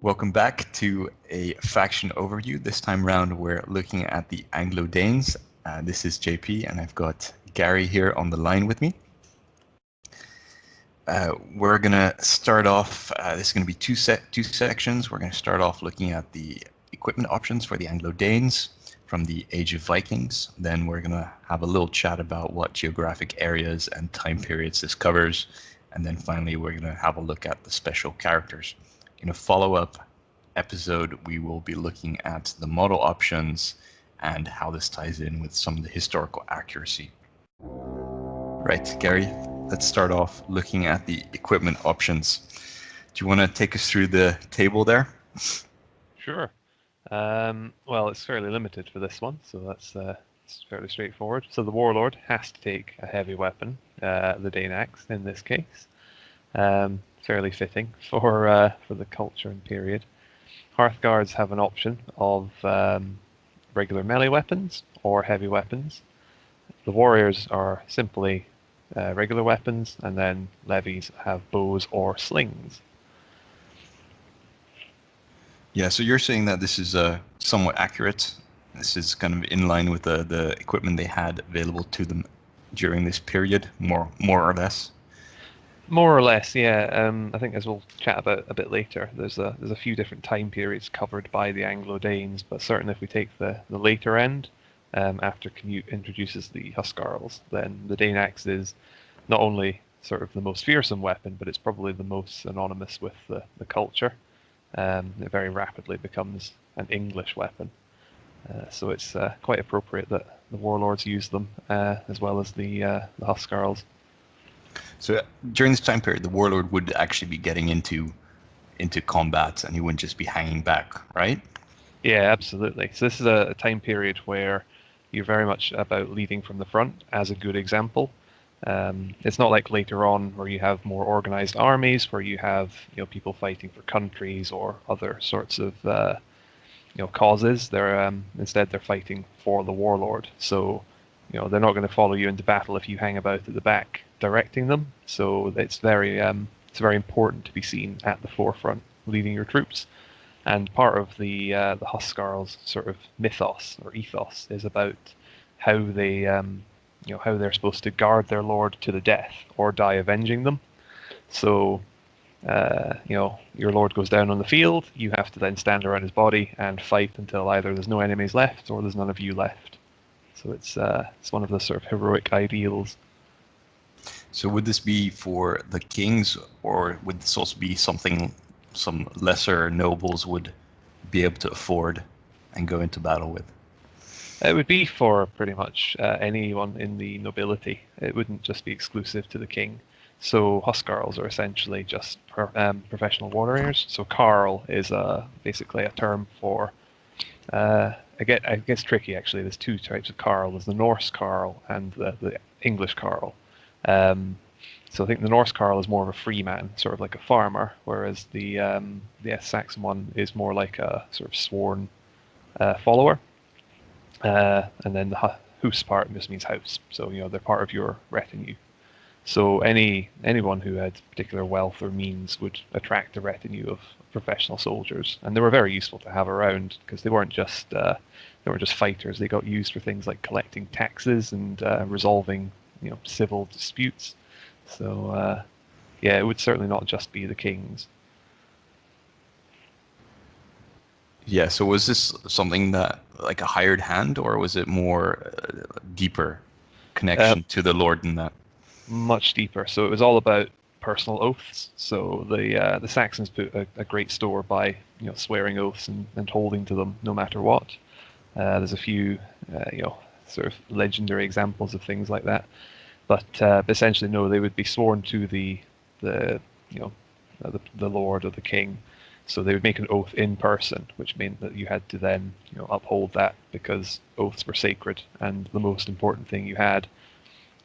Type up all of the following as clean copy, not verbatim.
Welcome back to a faction overview. This time around, we're looking at the Anglo-Danes. This is JP, and I've got Gary here on the line with me. We're going to start off, this is going to be two sections. We're going to start off looking at the equipment options for the Anglo-Danes from the Age of Vikings. Then we're going to have a little chat about what geographic areas and time periods this covers. And then finally, we're going to have a look at the special characters. In a follow-up episode, we will be looking at the model options and how this ties in with some of the historical accuracy. Right, Gary, let's start off looking at the equipment options. Do you want to take us through the table there? Sure. Well, it's fairly limited for this one, so that's it's fairly straightforward. So the warlord has to take a heavy weapon, the Dane axe in this case. Fairly fitting for the culture and period. Hearthguards have an option of regular melee weapons or heavy weapons. The warriors are simply regular weapons, and then levies have bows or slings. Yeah, so you're saying that this is somewhat accurate. This is kind of in line with the equipment they had available to them during this period, more or less. More or less, yeah. I think, as we'll chat about a bit later, there's a few different time periods covered by the Anglo-Danes, but certainly if we take the later end, after Canute introduces the Huscarls, then the Dane axe is not only sort of the most fearsome weapon, but it's probably the most synonymous with the culture. It very rapidly becomes an English weapon, so it's quite appropriate that the warlords use them as well as the Huscarls. So during this time period, the warlord would actually be getting into combat, and he wouldn't just be hanging back, right? Yeah, absolutely. So this is a time period where you're very much about leading from the front as a good example. It's not like later on where you have more organized armies, where you have people fighting for countries or other sorts of causes. Instead they're fighting for the warlord. So they're not going to follow you into battle if you hang about at the back directing them. So it's very important to be seen at the forefront, leading your troops. And part of the Huscarls' sort of mythos or ethos is about how they how they're supposed to guard their lord to the death or die avenging them. So your lord goes down on the field, you have to then stand around his body and fight until either there's no enemies left or there's none of you left. So it's one of the sort of heroic ideals. So would this be for the kings, or would this also be something some lesser nobles would be able to afford and go into battle with? It would be for pretty much anyone in the nobility. It wouldn't just be exclusive to the king. So Huscarls are essentially just professional warriors. So Carl is basically a term for it gets tricky actually. There's two types of Carl. There's the Norse Carl and the English Carl. So I think the Norse Carl is more of a free man, sort of like a farmer, whereas the Saxon one is more like a sort of sworn follower. And then the hus part just means house, so they're part of your retinue. So anyone who had particular wealth or means would attract a retinue of professional soldiers, and they were very useful to have around because they weren't just fighters. They got used for things like collecting taxes and resolving civil disputes. So yeah, it would certainly not just be the kings. Yeah, so was this something that like a hired hand, or was it more deeper connection to the lord than that? Much deeper. So it was all about personal oaths. So the Saxons put a great store by swearing oaths and holding to them no matter what. There's a few sort of legendary examples of things like that. But essentially, no, they would be sworn to the lord or the king. So they would make an oath in person, which meant that you had to then uphold that because oaths were sacred and the most important thing you had.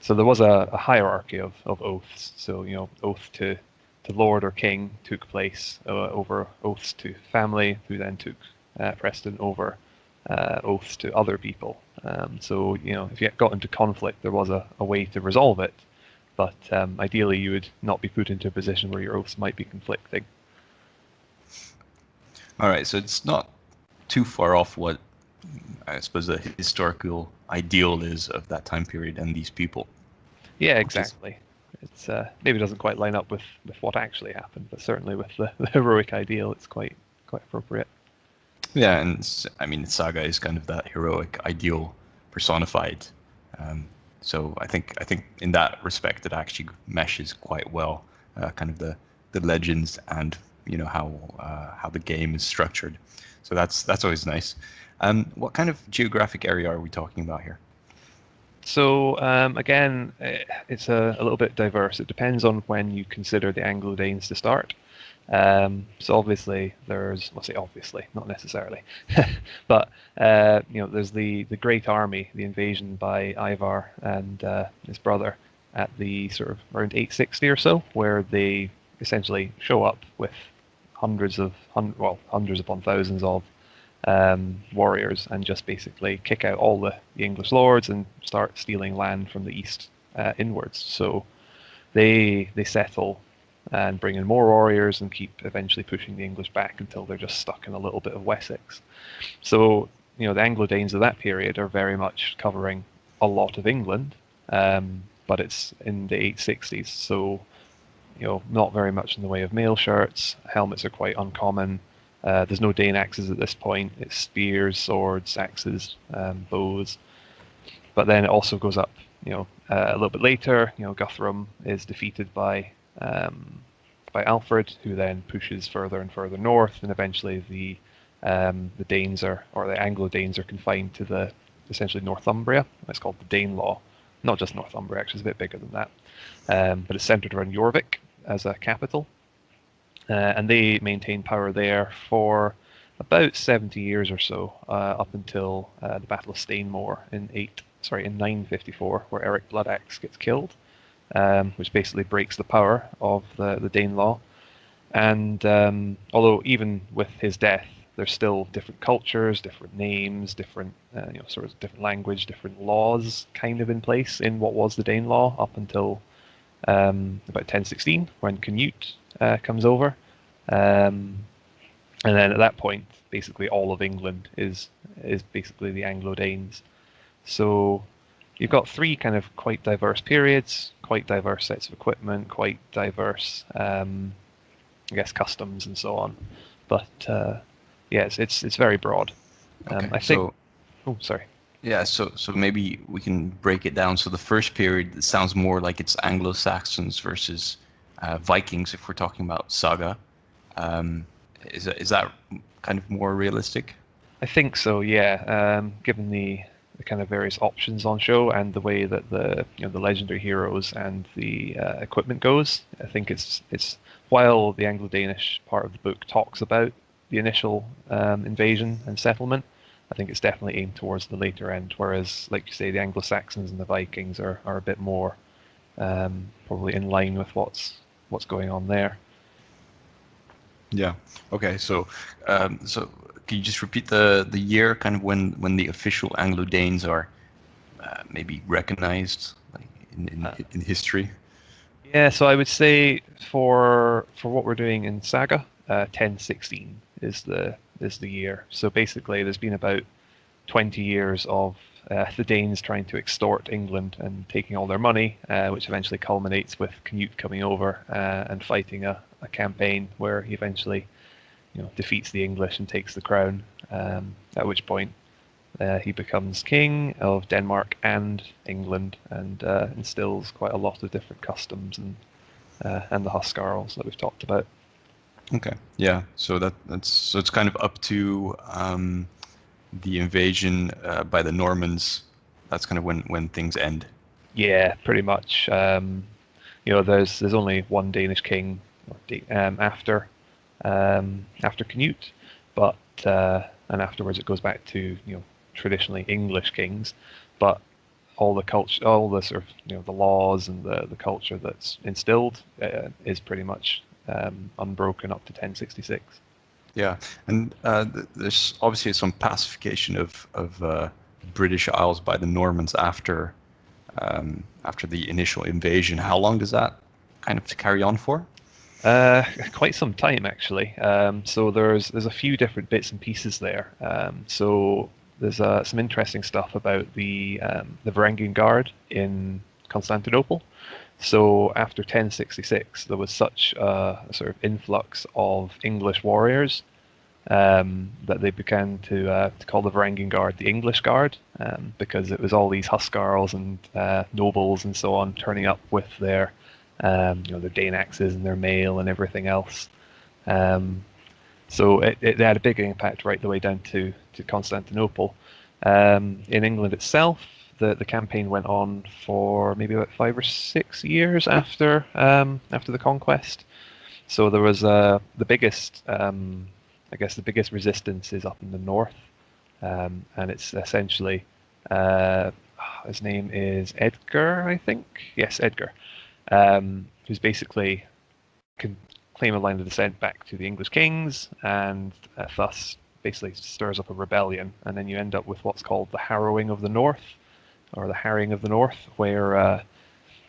So there was a hierarchy of oaths. So oath to lord or king took place over oaths to family, who then took precedent over oaths to other people. So if you got into conflict, there was a way to resolve it, but ideally you would not be put into a position where your oaths might be conflicting. All right, so it's not too far off what I suppose the historical ideal is of that time period and these people. Yeah, Which is, exactly. It's maybe doesn't quite line up with what actually happened, but certainly with the heroic ideal, it's quite appropriate. yeah, and I mean, Saga is kind of that heroic ideal personified. So I think in that respect, it actually meshes quite well, kind of the legends and how the game is structured. So that's always nice. What kind of geographic area are we talking about here? So again, it's a little bit diverse. It depends on when you consider the Anglo-Danes to start. So obviously there's, well, say obviously, not necessarily, but there's the Great Army, the invasion by Ivar and his brother at the sort of around 860 or so, where they essentially show up with hundreds upon thousands of warriors and just basically kick out all the English lords and start stealing land from the east inwards. So they settle and bring in more warriors and keep eventually pushing the English back until they're just stuck in a little bit of Wessex. So the Anglo-Danes of that period are very much covering a lot of England, but it's in the 860s, so not very much in the way of mail shirts. Helmets are quite uncommon. There's no Dane axes at this point. It's spears, swords, axes, bows. But then it also goes up, a little bit later. Guthrum is defeated by Alfred, who then pushes further and further north, and eventually the Danes or the Anglo-Danes are confined to essentially Northumbria. It's called the Danelaw. Not just Northumbria, actually, it's a bit bigger than that. But it's centered around Jorvik as a capital. And they maintain power there for about 70 years or so, up until the Battle of Stainmore in 954, where Eric Bloodaxe gets killed, which basically breaks the power of the Danelaw. And although even with his death, there's still different cultures, different names, different sort of different language, different laws kind of in place in what was the Danelaw up until about 1016, when Canute comes over. And then at that point, basically all of England is basically the Anglo-Danes. So you've got three kind of quite diverse periods, quite diverse sets of equipment, quite diverse, I guess, customs and so on. But yeah, it's very broad. Okay, I think. Oh, sorry. Yeah, so maybe we can break it down. So the first period, it sounds more like it's Anglo-Saxons versus Vikings, if we're talking about Saga. Is that kind of more realistic? I think so, yeah. Given the kind of various options on show and the way that the legendary heroes and the equipment goes, I think it's while the Anglo-Danish part of the book talks about the initial invasion and settlement, I think it's definitely aimed towards the later end. Whereas, like you say, the Anglo-Saxons and the Vikings are a bit more probably in line with what's going on there. Yeah. Okay. So can you just repeat the year, kind of when the official Anglo-Danes are maybe recognized, like in history? Yeah. So I would say for what we're doing in Saga, 1016 is the year. So basically, there's been about 20 years of the Danes trying to extort England and taking all their money, which eventually culminates with Canute coming over and fighting a campaign where he eventually, defeats the English and takes the crown. At which point he becomes king of Denmark and England and instills quite a lot of different customs and the Huscarls that we've talked about. Okay. Yeah. So it's kind of up to the invasion by the Normans. That's kind of when things end. Yeah, pretty much. There's only one Danish king after Canute, but and afterwards it goes back to traditionally English kings, but all the culture, all the sort of the laws and the culture that's instilled is pretty much unbroken up to 1066. Yeah, and there's obviously some pacification of British Isles by the Normans after the initial invasion. How long does that kind of carry on for? Quite some time actually. So there's a few different bits and pieces there. So there's some interesting stuff about the Varangian Guard in Constantinople. So after 1066, there was such a sort of influx of English warriors that they began to call the Varangian Guard the English Guard, because it was all these Huscarls and nobles and so on turning up with their their Dane axes and their mail and everything else. So it had a big impact right the way down to Constantinople. In England itself, the campaign went on for maybe about 5 or 6 years after the conquest. So there was the biggest, I guess the biggest resistance is up in the north, and it's essentially his name is Edgar, I think. Yes, Edgar, who's basically can claim a line of descent back to the English kings, and thus basically stirs up a rebellion, and then you end up with what's called the Harrowing of the North, or the Harrying of the North, where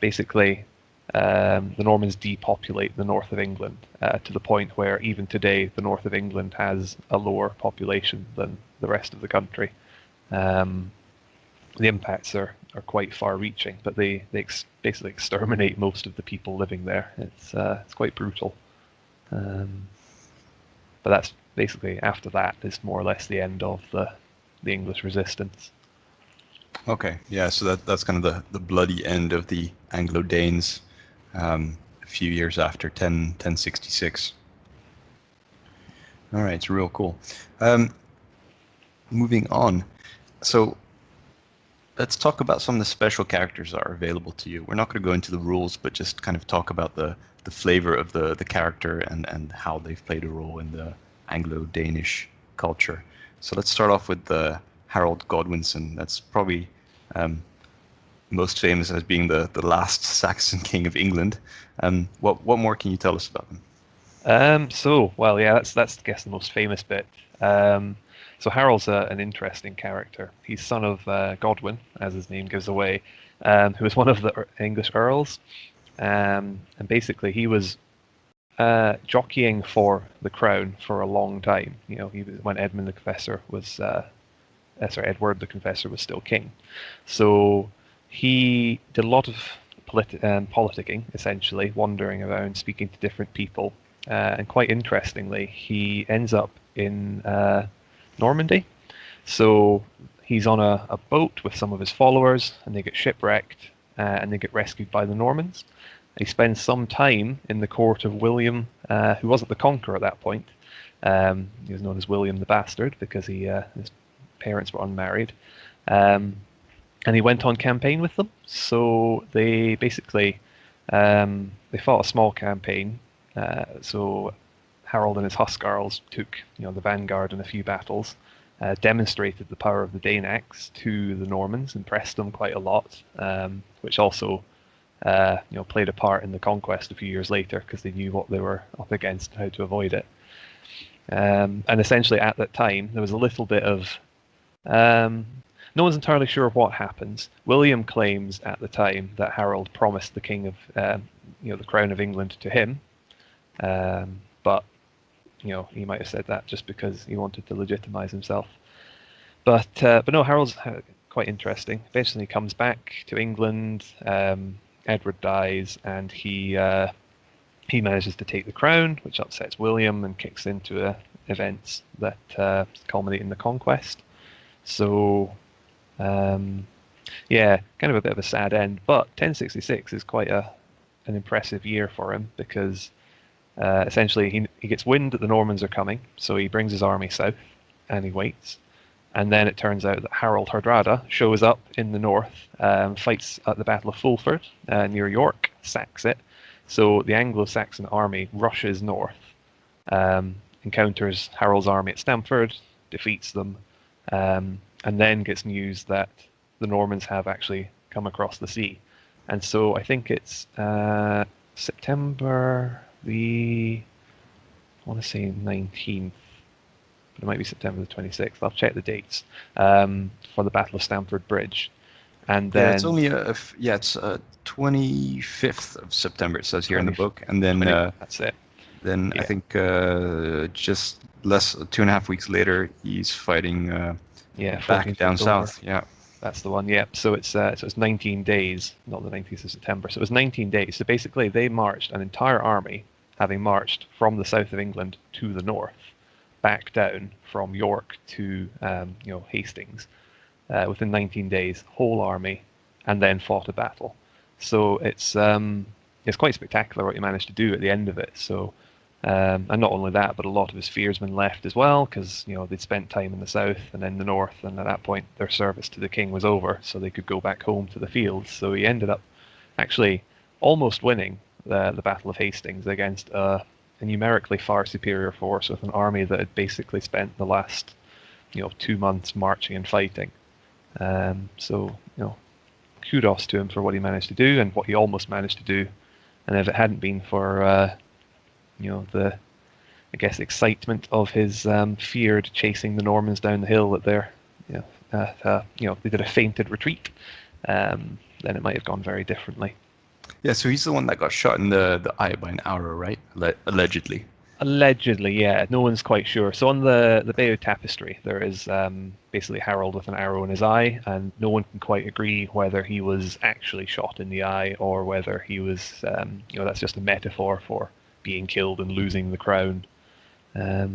basically the Normans depopulate the north of England to the point where even today the north of England has a lower population than the rest of the country. The impacts are quite far-reaching, but they basically exterminate most of the people living there. It's quite brutal. But that's basically, after that is more or less the end of the English resistance. Okay, yeah, so that's kind of the bloody end of the Anglo-Danes a few years after 1066. All right, it's real cool. Moving on, so let's talk about some of the special characters that are available to you. We're not going to go into the rules, but just kind of talk about the flavor of the character and how they've played a role in the Anglo-Danish culture. So let's start off with Harold Godwinson. That's probably most famous as being the last Saxon king of England. What more can you tell us about him? Well, yeah, that's I guess the most famous bit. So Harold's an interesting character. He's son of Godwin, as his name gives away, who was one of the English earls, and basically he was jockeying for the crown for a long time. You know, when Edmund the Confessor was, Edward the Confessor was still king. So he did a lot of politicking, essentially, wandering around, speaking to different people, and quite interestingly, he ends up in Normandy. So he's on a boat with some of his followers, and they get shipwrecked, and they get rescued by the Normans. He spends some time in the court of William, who wasn't the conqueror at that point. He was known as William the Bastard because his parents were unmarried. And he went on campaign with them. So they basically they fought a small campaign. So Harold and his Huscarls took the vanguard in a few battles, demonstrated the power of the Dane axe to the Normans, impressed them quite a lot, which also played a part in the conquest a few years later because they knew what they were up against and how to avoid it. And essentially at that time there was a little bit of no one's entirely sure what happens. William claims at the time that Harold promised the king of the crown of England to him, but he might have said that just because he wanted to legitimize himself. But no, Harold's quite interesting. Eventually he comes back to England. Edward dies, and he manages to take the crown, which upsets William and kicks into events that culminate in the conquest. So, yeah, kind of a bit of a sad end. But 1066 is quite an impressive year for him because essentially he gets wind that the Normans are coming, so he brings his army south and he waits. And then it turns out that Harold Hardrada shows up in the north, fights at the Battle of Fulford near York, sacks it. So the Anglo-Saxon army rushes north, encounters Harold's army at Stamford, defeats them, and then gets news that the Normans have actually come across the sea. And so I think it's September I want to say 19th. But it might be September the 26th. I'll check the dates for the Battle of Stamford Bridge, and then it's only it's 25th of September. It says here in the book, and then that's it. Then I Yeah. think just 2.5 weeks later, he's fighting Yeah, back 14th of down October. south. Yeah. That's the one. Yeah. So it's 19 days, not the 19th of September. So it was 19 days. So basically, they marched an entire army, having marched from the south of England to the north, back down from York to Hastings, within 19 days, whole army, and then fought a battle. So it's quite spectacular what he managed to do at the end of it. So. And not only that, but a lot of his spearsmen left as well, because they'd spent time in the south and in the north, and at that point their service to the king was over, so they could go back home to the fields. So he ended up actually almost winning the Battle of Hastings against a numerically far superior force with an army that had basically spent the last 2 months marching and fighting. So kudos to him for what he managed to do and what he almost managed to do. And if it hadn't been for the, I guess, excitement of his feared chasing the Normans down the hill, that they did a feinted retreat, then it might have gone very differently. Yeah, so he's the one that got shot in the eye by an arrow, right? Allegedly. Allegedly, yeah. No one's quite sure. So on the Bayeux Tapestry, there is basically Harold with an arrow in his eye, and no one can quite agree whether he was actually shot in the eye or whether he was, that's just a metaphor for being killed and losing the crown. But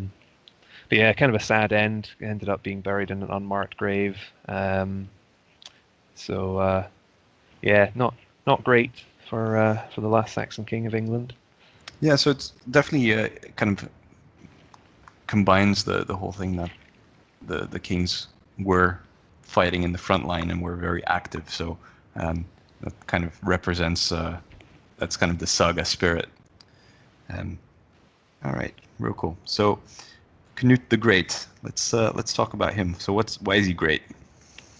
yeah, kind of a sad end. He ended up being buried in an unmarked grave. Yeah, not great for the last Saxon king of England. Yeah, so it's definitely kind of combines the whole thing that the kings were fighting in the front line and were very active. So that kind of represents that's kind of the saga spirit. All right, real cool. So Canute the Great. Let's talk about him. So why is he great?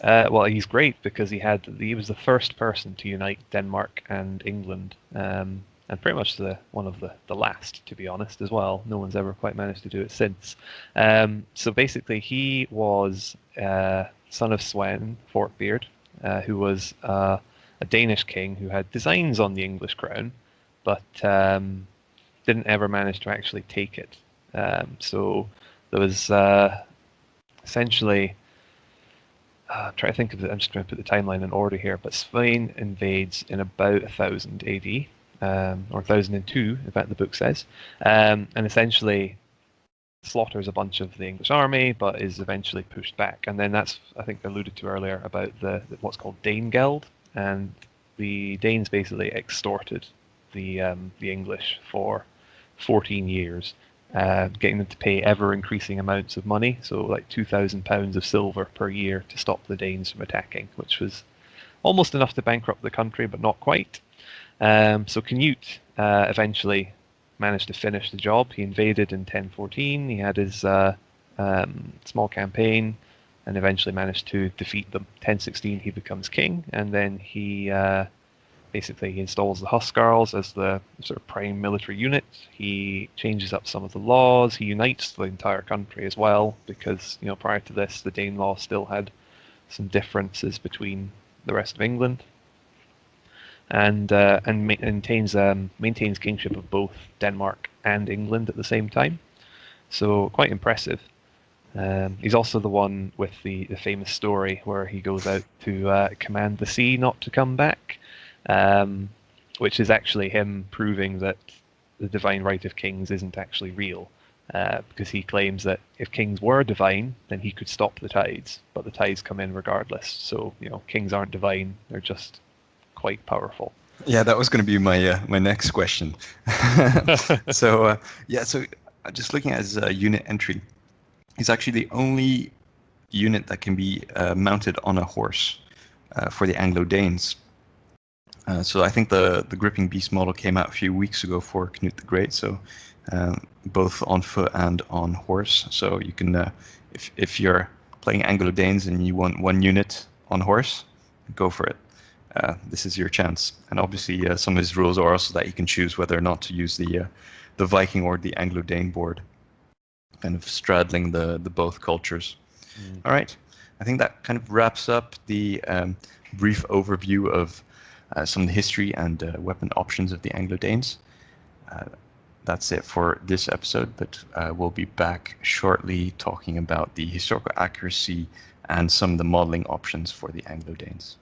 Well, he's great because he was the first person to unite Denmark and England, and pretty much one of the last, to be honest, as well. No one's ever quite managed to do it since. So basically, he was son of Sweyn Forkbeard, who was a Danish king who had designs on the English crown, but didn't ever manage to actually take it. So there was essentially. I'm trying to think of it. I'm just going to put the timeline in order here. But Sweyn invades in about 1000 AD, or 1002, in fact the book says, and essentially slaughters a bunch of the English army, but is eventually pushed back. And then that's, I think, alluded to earlier about the what's called Danegeld, and the Danes basically extorted the English for 14 years. Getting them to pay ever-increasing amounts of money, so like £2,000 of silver per year to stop the Danes from attacking, which was almost enough to bankrupt the country, but not quite. So Canute eventually managed to finish the job. He invaded in 1014. He had his small campaign and eventually managed to defeat them. 1016 he becomes king, and then he basically installs the Huscarls as the sort of prime military unit. He changes up some of the laws. He unites the entire country as well, because prior to this, the Danelaw still had some differences between the rest of England, and maintains kingship of both Denmark and England at the same time. So quite impressive. He's also the one with the famous story where he goes out to command the sea not to come back. Which is actually him proving that the divine right of kings isn't actually real, because he claims that if kings were divine, then he could stop the tides, but the tides come in regardless. So kings aren't divine; they're just quite powerful. Yeah, that was going to be my next question. So just looking at his unit entry, he's actually the only unit that can be mounted on a horse for the Anglo-Danes. So I think the gripping beast model came out a few weeks ago for Canute the Great. So both on foot and on horse. So you can, if you're playing Anglo-Danes and you want one unit on horse, go for it. This is your chance. And obviously, some of his rules are also that you can choose whether or not to use the Viking or the Anglo-Dane board, kind of straddling the both cultures. All right, I think that kind of wraps up the brief overview of some of the history and weapon options of the Anglo-Danes. that's it for this episode, but we'll be back shortly talking about the historical accuracy and some of the modeling options for the Anglo-Danes.